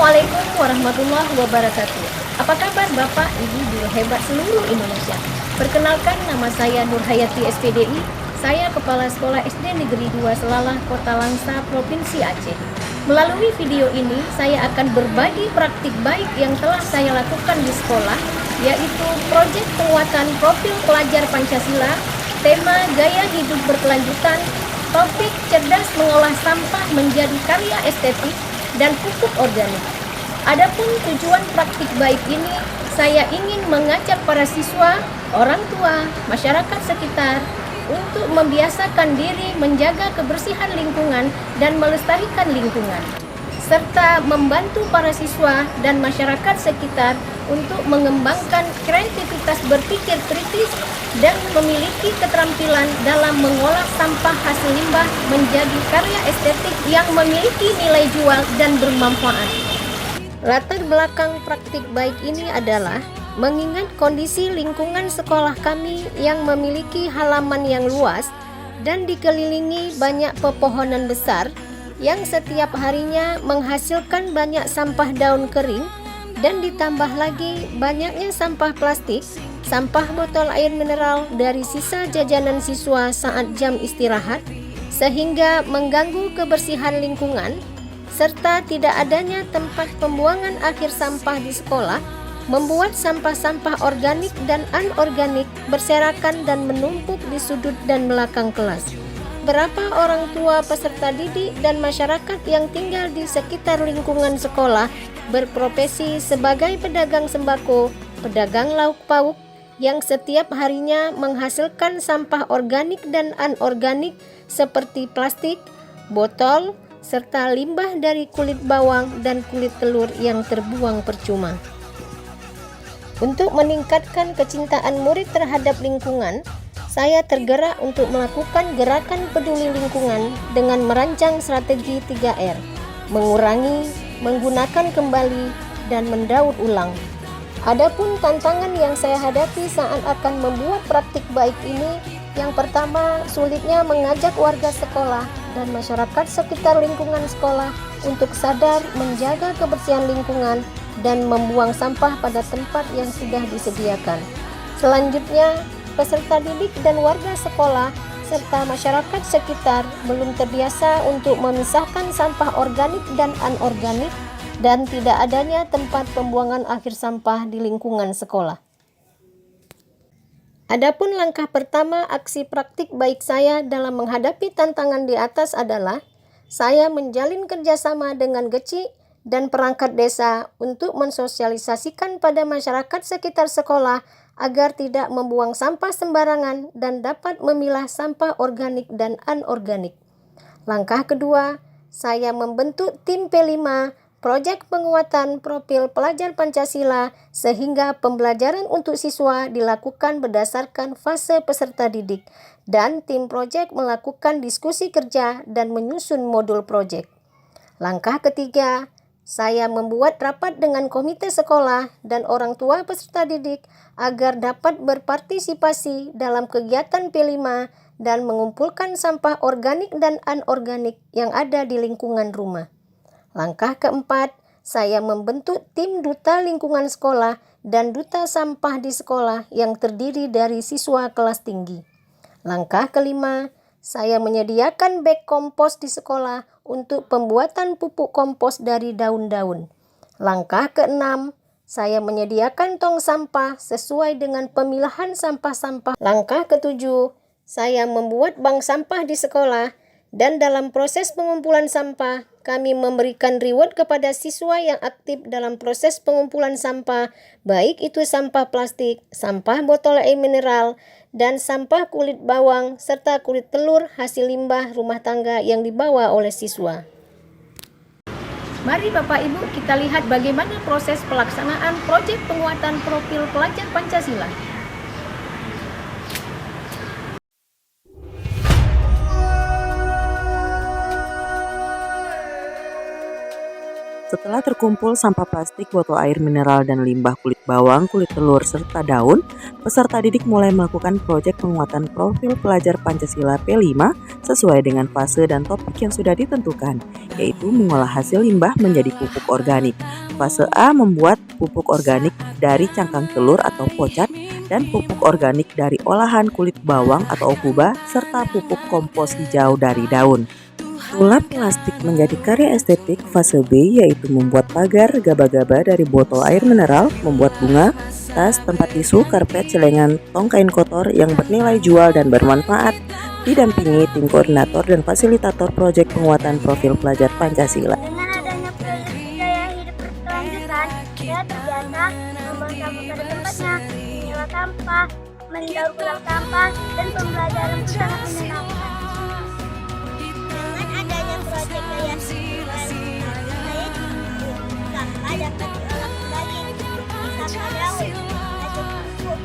Assalamualaikum warahmatullahi wabarakatuh. Apa kabar Bapak, Ibu, guru hebat seluruh Indonesia? Perkenalkan, nama saya Nur Hayati SPDI. Saya Kepala Sekolah SD Negeri 2 Selalah, Kota Langsa, Provinsi Aceh. Melalui video ini, saya akan berbagi praktik baik yang telah saya lakukan di sekolah, yaitu proyek penguatan profil pelajar Pancasila, tema gaya hidup berkelanjutan, topik cerdas mengolah sampah menjadi karya estetik, dan pupuk organik. Adapun tujuan praktik baik ini, saya ingin mengajak para siswa, orang tua, masyarakat sekitar untuk membiasakan diri menjaga kebersihan lingkungan dan melestarikan lingkungan, serta membantu para siswa dan masyarakat sekitar untuk mengembangkan kreativitas berpikir kritis dan memiliki keterampilan dalam mengolah sampah hasil limbah menjadi karya estetik yang memiliki nilai jual dan bermanfaat. Latar belakang praktik baik ini adalah mengingat kondisi lingkungan sekolah kami yang memiliki halaman yang luas dan dikelilingi banyak pepohonan besar yang setiap harinya menghasilkan banyak sampah daun kering, dan ditambah lagi banyaknya sampah plastik, sampah botol air mineral dari sisa jajanan siswa saat jam istirahat, sehingga mengganggu kebersihan lingkungan, serta tidak adanya tempat pembuangan akhir sampah di sekolah, membuat sampah-sampah organik dan anorganik berserakan dan menumpuk di sudut dan belakang kelas. Berapa orang tua, peserta didik, dan masyarakat yang tinggal di sekitar lingkungan sekolah berprofesi sebagai pedagang sembako, pedagang lauk pauk, yang setiap harinya menghasilkan sampah organik dan anorganik seperti plastik, botol, serta limbah dari kulit bawang dan kulit telur yang terbuang percuma. Untuk meningkatkan kecintaan murid terhadap lingkungan, saya tergerak untuk melakukan gerakan peduli lingkungan dengan merancang strategi 3R, mengurangi, menggunakan kembali, dan mendaur ulang. Adapun tantangan yang saya hadapi saat akan membuat praktik baik ini, yang pertama, sulitnya mengajak warga sekolah dan masyarakat sekitar lingkungan sekolah untuk sadar menjaga kebersihan lingkungan dan membuang sampah pada tempat yang sudah disediakan. Selanjutnya, peserta didik dan warga sekolah serta masyarakat sekitar belum terbiasa untuk memisahkan sampah organik dan anorganik, dan tidak adanya tempat pembuangan akhir sampah di lingkungan sekolah. Adapun langkah pertama aksi praktik baik saya dalam menghadapi tantangan di atas adalah saya menjalin kerjasama dengan GECI dan perangkat desa untuk mensosialisasikan pada masyarakat sekitar sekolah agar tidak membuang sampah sembarangan dan dapat memilah sampah organik dan anorganik. Langkah kedua, saya membentuk tim P5, proyek penguatan profil pelajar Pancasila, sehingga pembelajaran untuk siswa dilakukan berdasarkan fase peserta didik, dan tim proyek melakukan diskusi kerja dan menyusun modul proyek. Langkah ketiga, saya membuat rapat dengan komite sekolah dan orang tua peserta didik agar dapat berpartisipasi dalam kegiatan P5 dan mengumpulkan sampah organik dan anorganik yang ada di lingkungan rumah. Langkah keempat, saya membentuk tim duta lingkungan sekolah dan duta sampah di sekolah yang terdiri dari siswa kelas tinggi. Langkah kelima, saya menyediakan bag kompos di sekolah untuk pembuatan pupuk kompos dari daun-daun. Langkah keenam, saya menyediakan tong sampah sesuai dengan pemilahan sampah-sampah. Langkah ketujuh, saya membuat bank sampah di sekolah, dan dalam proses pengumpulan sampah, kami memberikan reward kepada siswa yang aktif dalam proses pengumpulan sampah, baik itu sampah plastik, sampah botol air mineral, dan sampah kulit bawang, serta kulit telur hasil limbah rumah tangga yang dibawa oleh siswa. Mari Bapak Ibu kita lihat bagaimana proses pelaksanaan proyek penguatan profil pelajar Pancasila. Setelah terkumpul sampah plastik, botol air mineral, dan limbah kulit bawang, kulit telur, serta daun, peserta didik mulai melakukan proyek penguatan profil pelajar Pancasila P5 sesuai dengan fase dan topik yang sudah ditentukan, yaitu mengolah hasil limbah menjadi pupuk organik. Fase A membuat pupuk organik dari cangkang telur atau pocat dan pupuk organik dari olahan kulit bawang atau okuba, serta pupuk kompos hijau dari daun. Sulap plastik menjadi karya estetik. Fase B yaitu membuat pagar, gaba-gaba dari botol air mineral, membuat bunga, tas, tempat tisu, karpet, celengan, tong kain kotor yang bernilai jual dan bermanfaat, didampingi tim koordinator dan fasilitator proyek penguatan profil pelajar Pancasila. Dengan adanya proyek gaya hidup berkelanjutan, saya terbiasa membuang sampah pada tempatnya, mengolah sampah, mendaur ulang sampah, dan pembelajaran itu sangat menyenangkan. Dengan adanya proyek gaya hidup berkelanjutan, saya diberi sampah dapat diolah kembali, sampah daun, plastik pupuk,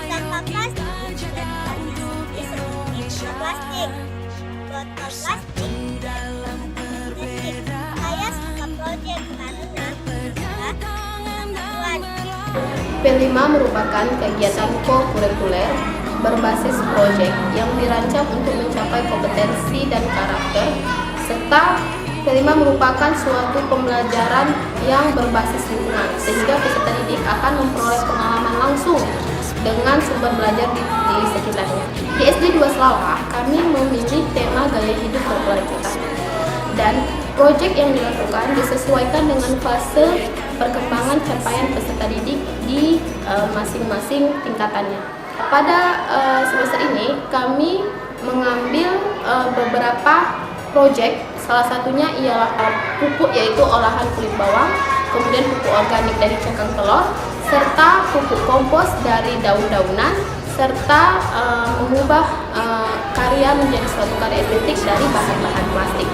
sampah plastik, dan plastik seperti plastik, botol plastik, saya suka proyek karena P5 merupakan kegiatan co-kurikuler berbasis proyek yang dirancang untuk mencapai kompetensi dan karakter, serta P5 merupakan suatu pembelajaran yang berbasis lingkungan, sehingga peserta didik akan memperoleh pengalaman langsung dengan sumber belajar di sekitarnya. Di SD 2 Selawah, kami memilih tema gaya hidup berkelanjutan, dan proyek yang dilakukan disesuaikan dengan fase perkembangan capaian peserta didik di masing-masing tingkatannya. Pada semester ini kami mengambil beberapa proyek, salah satunya ialah pupuk, yaitu olahan kulit bawang, kemudian pupuk organik dari cangkang telur, serta pupuk kompos dari daun-daunan, serta mengubah karya menjadi suatu karya estetik dari bahan-bahan plastik.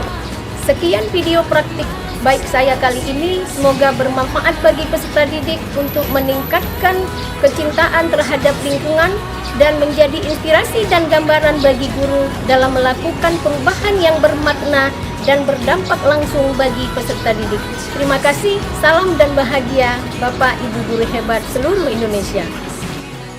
Sekian video praktik baik saya kali ini, semoga bermanfaat bagi peserta didik untuk meningkatkan kecintaan terhadap lingkungan dan menjadi inspirasi dan gambaran bagi guru dalam melakukan perubahan yang bermakna dan berdampak langsung bagi peserta didik. Terima kasih, salam dan bahagia Bapak Ibu guru hebat seluruh Indonesia.